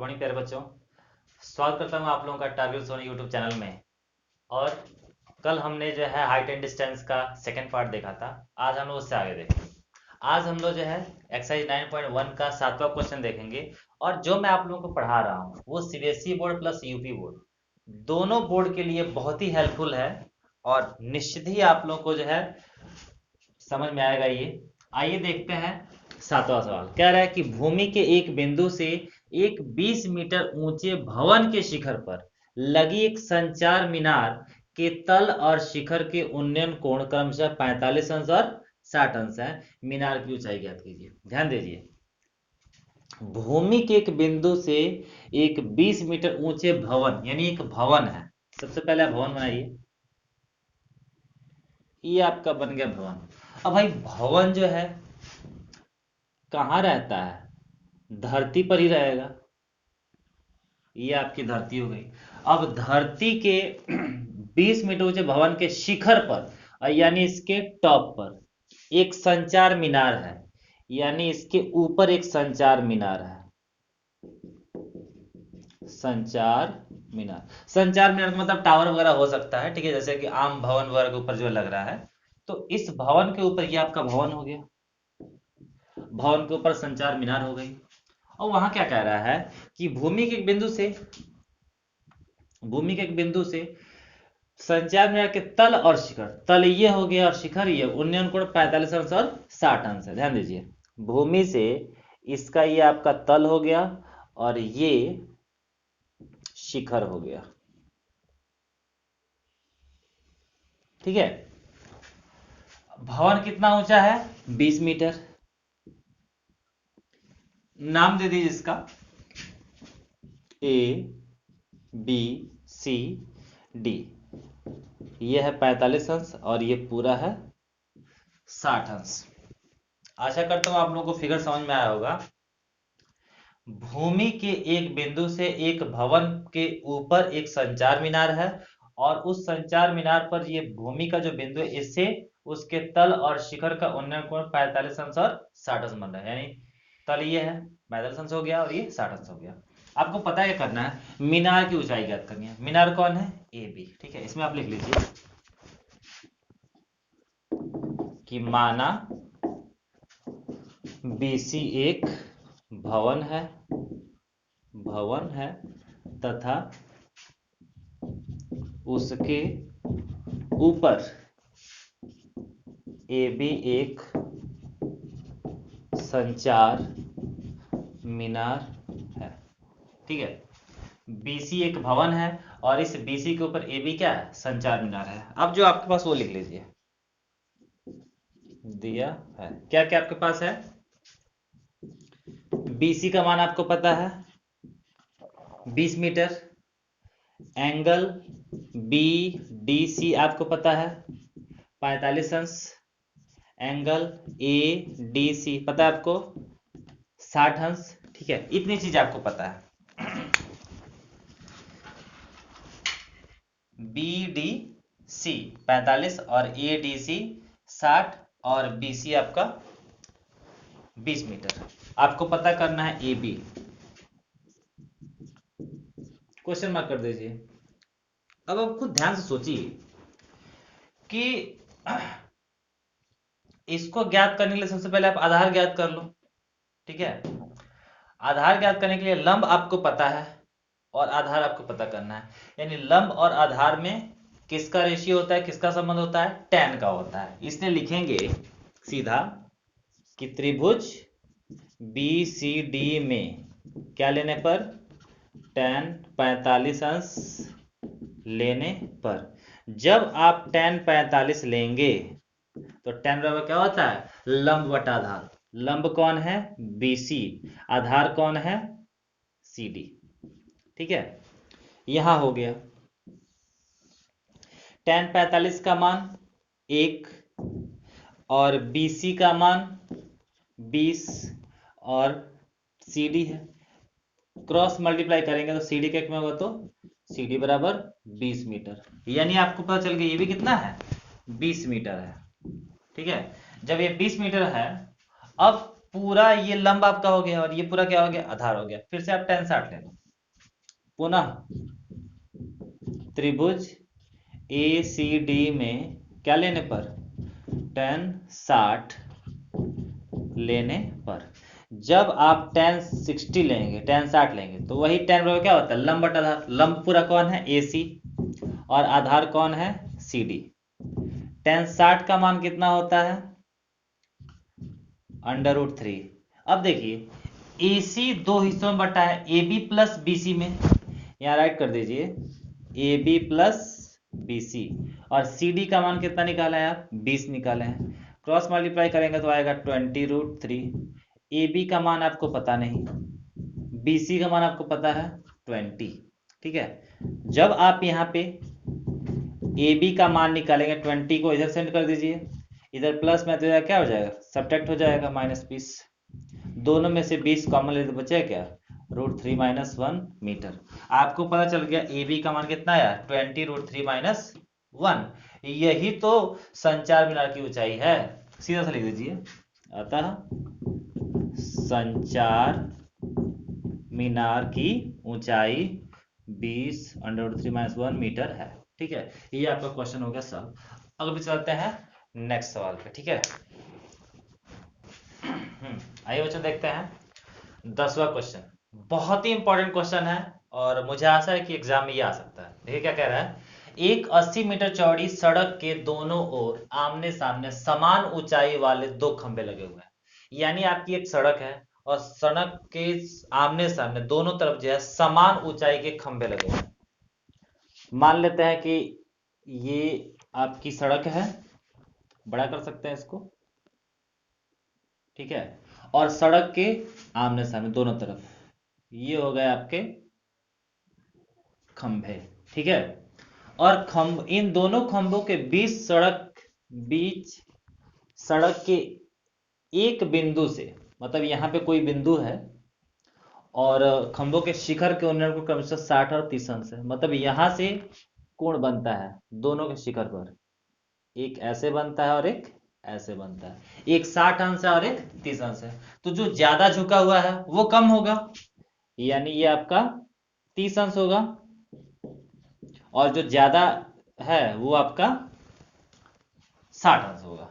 Morning प्यारे बच्चों, स्वागत करता हूँ आप लोगों का टारगेट सोनी यूट्यूब चैनल में। और कल हमने जो है हाइट एंड डिस्टेंस का सेकंड पार्ट देखा था। आज हम लोग उससे आगे देखेंगे। आज हम लोग जो है एक्सरसाइज 9.1 का 7वां क्वेश्चन देखेंगे। और जो मैं आप लोगों को पढ़ा रहा हूँ वो CBSE board plus UP board दोनों बोर्ड के लिए बहुत ही हेल्पफुल है और निश्चित ही आप लोगों को जो है समझ में आएगा ये। आइए देखते हैं 7वां सवाल। कह रहा है कि भूमि के एक बिंदु से एक 20 मीटर ऊंचे भवन के शिखर पर लगी एक संचार मीनार के तल और शिखर के उन्नयन कोण क्रमशः 45 अंश और 60 अंश है। मीनार की ऊंचाई ज्ञात कीजिए। ध्यान दीजिए, भूमि के एक बिंदु से एक 20 मीटर ऊंचे भवन यानी एक भवन है। सबसे पहले आप भवन बनाइए। ये आपका बन गया भवन। अब भाई भवन जो है कहाँ रहता है? धरती पर ही रहेगा। ये आपकी धरती हो गई। अब धरती के 20 मीटर ऊंचे भवन के शिखर पर यानी इसके टॉप पर एक संचार मीनार है, यानी इसके ऊपर एक संचार मीनार है। संचार मीनार, संचार मीनार का मतलब टावर वगैरह हो सकता है, ठीक है, जैसे कि आम भवन वगैरह के ऊपर जो लग रहा है। तो इस भवन के ऊपर ये आपका भवन हो गया, भवन के ऊपर संचार मीनार हो गई। और वहां क्या कह रहा है कि भूमि के एक बिंदु से संचार मीनार के तल और शिखर, तल ये हो गया और शिखर ये, उन्नयन कोण 45 अंश और 60 अंश है। ध्यान दीजिए, भूमि से इसका ये आपका तल हो गया और ये शिखर हो गया, ठीक है। भवन कितना ऊंचा है? 20 मीटर। नाम दे दीजिए इसका A B C D। ये है 45 अंश और ये पूरा है 60 अंश। आशा करता हूं आप लोगों को फिगर समझ में आया होगा। भूमि के एक बिंदु से एक भवन के ऊपर एक संचार मीनार है और उस संचार मीनार पर ये भूमि का जो बिंदु है इससे उसके तल और शिखर का उन्नयन कोण 45 अंश और 60 अंश बन रहा है। यानी तल ये है 45 अंश हो गया और ये 60 अंश हो गया। आपको पता है करना है, मीनार की ऊंचाई ज्ञात करनी है। मीनार कौन है? ए बी, ठीक है। इसमें आप लिख लीजिए कि माना BC एक भवन है तथा उसके ऊपर AB एक संचार मीनार है, ठीक है। BC एक भवन है और इस BC के ऊपर AB क्या है? संचार मीनार है। अब जो आपके पास वो लिख लीजिए, दिया है क्या क्या आपके पास है? BC का मान आपको पता है 20 मीटर, एंगल BDC आपको पता है 45 अंश, एंगल ADC पता है आपको 60 अंश, ठीक है। इतनी चीज आपको पता है। BDC 45 और ADC 60 और BC आपका 20 मीटर। आपको पता करना है AB। क्वेश्चन मार्क कर दीजिए। अब आप खुद ध्यान से सोचिए कि इसको ज्ञात करने के लिए सबसे पहले आप आधार ज्ञात कर लो, ठीक है। आधार ज्ञात करने के लिए लंब आपको पता है और आधार आपको पता करना है। यानी लंब और आधार में किसका रेशियो होता है, किसका संबंध होता है? tan का होता है। इसलिए लिखेंगे सीधा कि त्रिभुज BCD में क्या लेने पर? tan 45 अंश लेने पर। जब आप tan 45 लेंगे तो tan बराबर क्या होता है? लंब बटा आधार। लंब कौन है? BC, आधार कौन है? CD, ठीक है। यहां हो गया tan 45 का मान 1 और BC का मान 20 और CD है। क्रॉस मल्टीप्लाई करेंगे तो CD का क्या होगा? तो CD बराबर 20 मीटर। यानी आपको पता चल गया ये भी कितना है? 20 मीटर है, ठीक है। जब ये 20 मीटर है, अब पूरा ये लंब आपका हो गया और ये पूरा क्या हो गया? आधार हो गया। फिर से आप tan 60 ले लो। पुनः त्रिभुज ACD में क्या लेने पर, tan 60 लेने पर। जब आप tan 60 लेंगे, tan 60 लेंगे तो वही tan बराबर क्या होता है, लंब बटा आधार। लंब पूरा कौन है, AC, और आधार कौन है, CD। tan 60 का मान कितना होता है, √3। अब देखिए AC दो हिस्सों में बटा है, AB प्लस BC में, यहाँ राइट कर दीजिए AB प्लस BC, और CD का मान कितना निकाला है आप, 20 निकाले हैं। क्रॉस मल्टीप्लाई करेंगे तो आएगा 20√3। AB का मान आपको पता नहीं, BC का मान आपको पता है 20। ठीक है, जब आप यहाँ पे AB का मान निकालेंगे, 20 को इधर सेंड कर दीजिए, इधर प्लस में तो क्या हो जाएगा, सब्ट्रैक्ट हो जाएगा, -20। दोनों में से 20 कॉमन ले तो बचे क्या, √3 - 1 मीटर। आपको पता चल गया AB का मान कितना है, 20√3 - 1। यही तो संचार मीनार की ऊंचाई है। सीधा सा लिख दीजिए, अतः संचार मीनार की ऊंचाई 20 √3 - 1 मीटर है। ठीक है, ये आपका क्वेश्चन हो गया सॉल्व। अगले चलते हैं नेक्स्ट सवाल पे। ठीक है, आइए बच्चों देखते हैं 10वां क्वेश्चन। बहुत ही इंपॉर्टेंट क्वेश्चन है और मुझे आशा है कि एग्जाम में ये आ सकता है। देखिए क्या कह रहा है, एक 80 मीटर चौड़ी सड़क के दोनों ओर आमने सामने समान ऊंचाई वाले दो खंभे लगे हुए हैं। यानी आपकी एक सड़क है और सड़क के आमने सामने दोनों तरफ जो है समान ऊंचाई के खंभे लगे हुए हैं। मान लेते हैं कि ये आपकी सड़क है, बड़ा कर सकते हैं इसको। ठीक है, और सड़क के आमने सामने दोनों तरफ ये हो गए आपके खंभे। ठीक है, और इन दोनों खंभों के बीच सड़क के एक बिंदु से, मतलब यहाँ पे कोई बिंदु है और खंभों के शिखर के उन्नयन को क्रमशः 60 और 30 अंश है। मतलब यहाँ से कोण बनता है दोनों के शिखर पर, एक ऐसे बनता है और एक ऐसे बनता है, एक 60 अंश है और एक 30 अंश है। तो जो ज्यादा झुका हुआ है वो कम होगा, यानी ये आपका 30 अंश होगा, और जो ज्यादा है वो आपका 60 अंश होगा।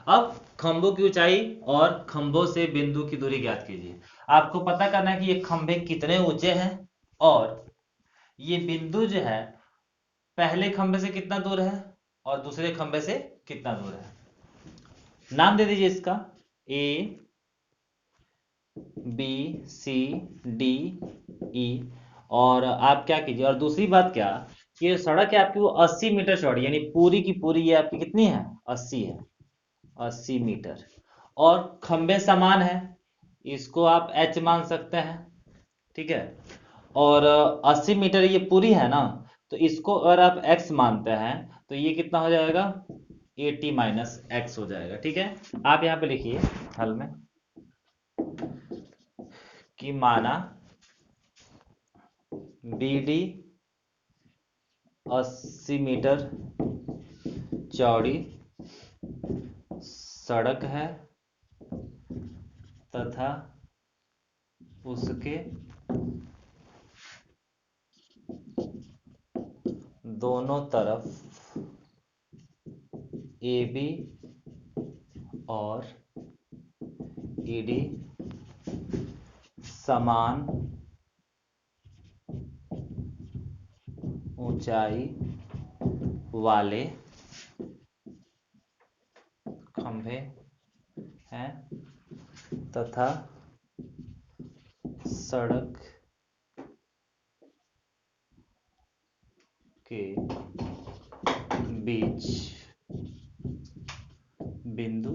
अब खंभों की ऊंचाई और खंभों से बिंदु की दूरी ज्ञात कीजिए। आपको पता करना है कि ये खंभे कितने ऊंचे हैं और ये बिंदु जो है पहले खंभे से कितना दूर है और दूसरे खंभे से कितना दूर है। नाम दे दीजिए इसका, A B C D E, और आप क्या कीजिए, और दूसरी बात क्या, कि सड़क है आपकी वो 80 मीटर चौड़ी, यानी पूरी की पूरी ये आपकी कितनी है, 80 है, 80 मीटर, और खंभे समान है, इसको आप H मान सकते हैं। ठीक है, और 80 मीटर ये पूरी है ना, तो इसको अगर आप x मानते हैं तो ये कितना हो जाएगा, 80 - x हो जाएगा। ठीक है, आप यहाँ पे लिखिए हल में कि माना BD 80 मीटर चौड़ी सड़क है तथा उसके दोनों तरफ AB और ED समान ऊंचाई वाले खंभे हैं तथा सड़क के बीच बिंदु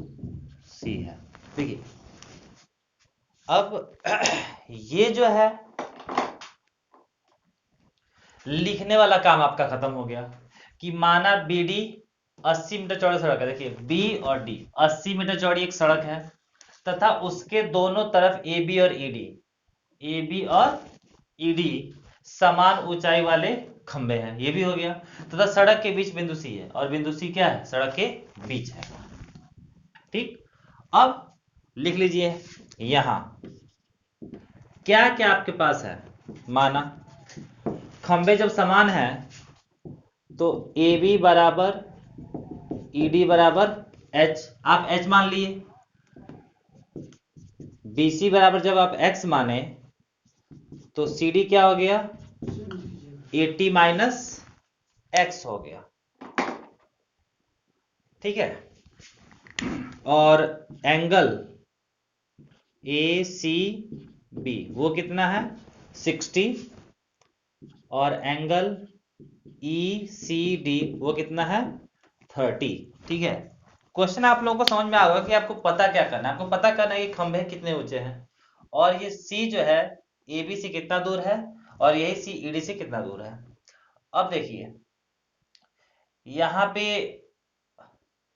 C है। देखिए अब ये जो है लिखने वाला काम आपका खत्म हो गया कि माना BD 80 मीटर चौड़ी सड़क है। देखिए B और D 80 मीटर चौड़ी एक सड़क है तथा उसके दोनों तरफ AB और ED समान ऊंचाई वाले खंबे हैं, ये भी हो गया, तथा सड़क के बीच बिंदु C है, और बिंदु C क्या है, सड़क के बीच है। ठीक, अब लिख लीजिए यहां क्या क्या आपके पास है। माना खंबे जब समान है तो ए बी बराबर ई डी बराबर एच, आप एच मान लिए। बी सी बराबर जब आप एक्स माने तो सी डी क्या हो गया, 80 माइनस एक्स हो गया, ठीक है। और एंगल ए सी बी वो कितना है 60, और एंगल ई सी डी वो कितना है 30, ठीक है। क्वेश्चन आप लोगों को समझ में आ गया कि आपको पता क्या करना है। आपको पता करना है कि खंभे कितने ऊंचे हैं, और ये सी जो है ए बी से कितना दूर है, और यही सी ई डी से कितना दूर है। अब देखिए यहाँ पे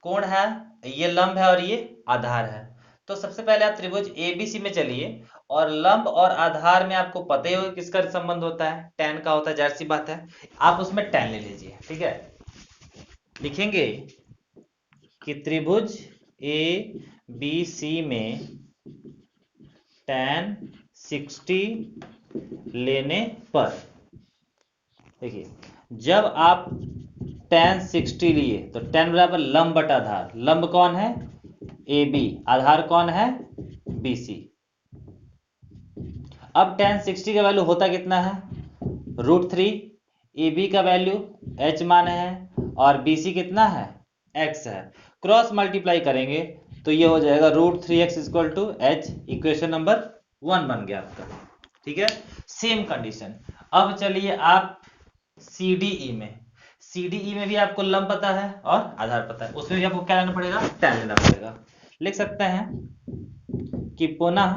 कोण है, ये लंब है और ये आधार है। तो सबसे पहले आप त्रिभुज एबीसी में चलिए, और लंब और आधार में आपको पता ही होगा किसका संबंध होता है, tan का होता है, जाहिर सी बात है। आप उसमें tan ले लीजिए, ठीक है। लिखेंगे कि त्रिभुज ए बी सी में tan 60 लेने पर, देखिए जब आप tan 60 लिए तो tan बराबर लंब बटा आधार, लंब कौन है ए बी, आधार कौन है बी सी। अब tan 60 का वैल्यू होता कितना है √3, ए बी का वैल्यू h माने है और बी सी कितना है x है। क्रॉस मल्टीप्लाई करेंगे तो ये हो जाएगा √3x equal to h, equation number 1 बन गया आपका, ठीक है। Same condition. अब चलिए आप CDE में, CDE में भी आपको लंब पता है और आधार पता है, उसमें भी आपको क्या लेना पड़ेगा tan लेना पड़ेगा। लिख सकते हैं कि पुनः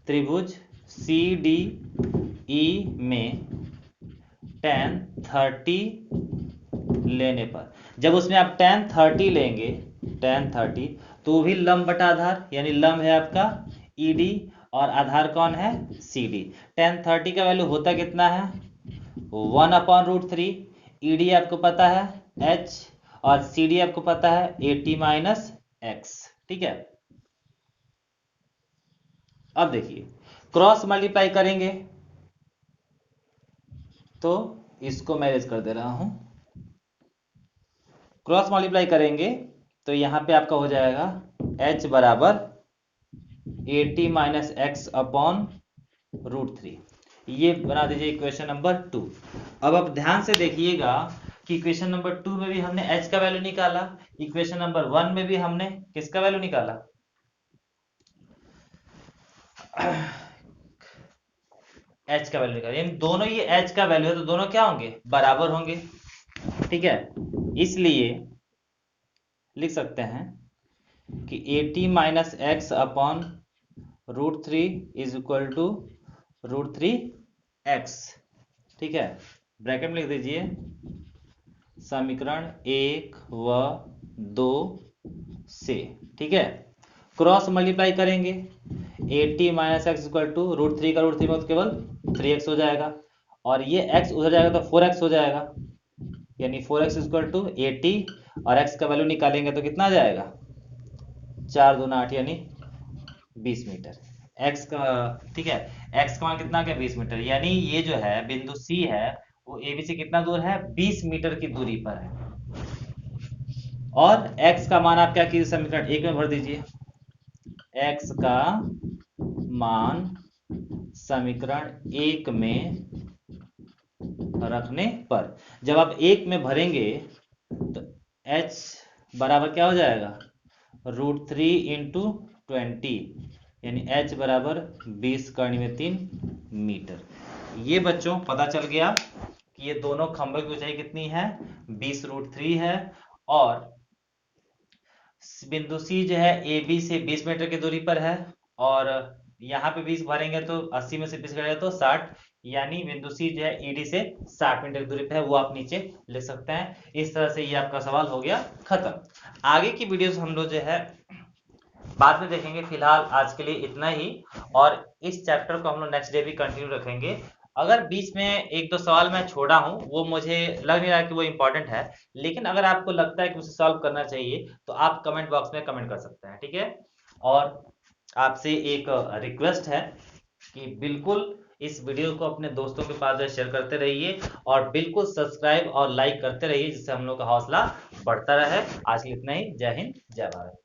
त्रिभुज CDE में tan 30 लेने पर, जब उसमें आप tan 30 लेंगे, tan 30 तो भी लंब बटा आधार, यानी लंब है आपका ED और आधार कौन है CD। tan 30 का वैल्यू होता कितना है 1/√3, ED आपको पता है h और CD आपको पता है 80 माइनस x, ठीक है। अब देखिए क्रॉस मल्टीप्लाई करेंगे तो इसको मैनेज कर दे रहा हूं, क्रॉस मल्टीप्लाई करेंगे तो यहां पे आपका हो जाएगा h बराबर 80 माइनस एक्स अपॉन √3, ये बना दीजिए इक्वेशन नंबर 2। अब आप ध्यान से देखिएगा कि इक्वेशन नंबर 2 में भी हमने h का वैल्यू निकाला, इक्वेशन नंबर 1 में भी हमने किसका वैल्यू निकाला h का वैल्यू निकाला, यानी दोनों ये h का वैल्यू है तो दोनों क्या होंगे बराबर होंगे, ठीक है। इसलिए लिख सकते हैं कि 80 minus x upon √3 is equal to √3x, ठीक है। ब्रैकेट में लिख दीजिए समीकरण 1 व 2 से, ठीक है। क्रॉस मल्टीप्लाई करेंगे 80 माइनस एक्स इक्वल टू √3 का √3 में तो केवल 3x हो जाएगा, और ये x उधर जाएगा तो 4x हो जाएगा, यानी 4x इक्वल टू 80 और x का वैल्यू निकालेंगे तो कितना आ जाएगा 4 दूना 8 यानी 20 मीटर x का, ठीक है। x का मान कितना आ गया 20 मीटर, यानी ये जो है बिंदु C है वो ए बी से कितना दूर है 20 मीटर की दूरी पर है। और x का मान आप क्या कीजिए समीकरण 1 में भर दीजिए, x का मान समीकरण 1 में रखने पर, जब आप 1 में भरेंगे तो h बराबर क्या हो जाएगा √3 इंटू 20, यानी h बराबर 20 कर्ण में 3 मीटर। ये बच्चों पता चल गया कि ये दोनों खंभे की ऊंचाई कितनी है 20√3 है, और बिंदु C जो है ए बी से 20 मीटर की दूरी पर है, और यहाँ पे 20 भरेंगे तो 80 में से 20 करेगा तो 60, यानी बिंदु C जो है ईडी से 60 मीटर की दूरी पे है, वो आप नीचे लिख सकते हैं। इस तरह से ये आपका सवाल हो गया खत्म। आगे की वीडियोस हम लोग जो है बाद में देखेंगे, फिलहाल आज के लिए इतना ही, और इस चैप्टर को हम लोग नेक्स्ट डे भी कंटिन्यू रखेंगे। अगर बीच में एक दो सवाल मैं छोड़ा हूं वो मुझे लग नहीं रहा कि वो इंपॉर्टेंट है, लेकिन अगर आपको लगता है कि उसे सॉल्व करना चाहिए तो आप कमेंट बॉक्स में कमेंट कर सकते हैं, ठीक है। और आपसे एक रिक्वेस्ट है कि बिल्कुल इस वीडियो को अपने दोस्तों के पास जो शेयर करते रहिए और बिल्कुल सब्सक्राइब और लाइक करते रहिए, जिससे हम लोग का हौसला बढ़ता रहे। आज के लिए इतना ही। जय हिंद, जय भारत।